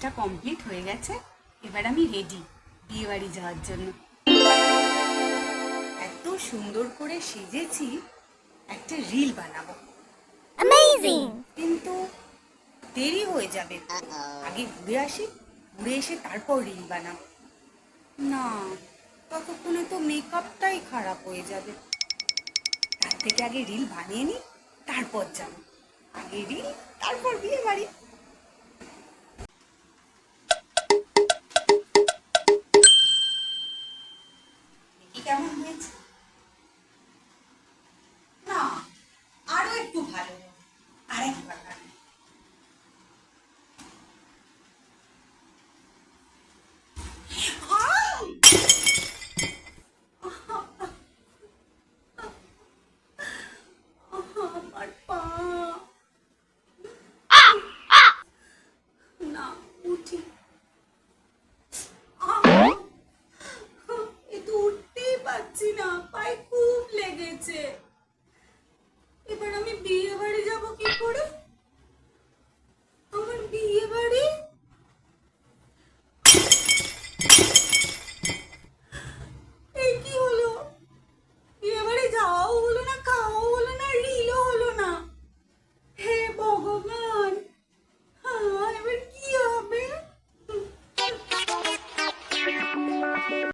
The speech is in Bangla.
সাজটা কমপ্লিট হয়ে গেছে। এবার আমি রেডি বিয়ে বাড়ি যাওয়ার জন্য। এত সুন্দর করে সেজেছি, একটা রিল বানাবো। Amazing! কিন্তু দেরি হয়ে যাবে, আগে ঘুরে আসি, ঘুরে এসে তারপর রিল বানাবো। না, ততক্ষণে তো মেকআপটাই খারাপ হয়ে যাবে। তার থেকে আগে রিল বানিয়ে নিই, তারপর যাবো। আগে রিল, তারপর বিয়ে বাড়ি।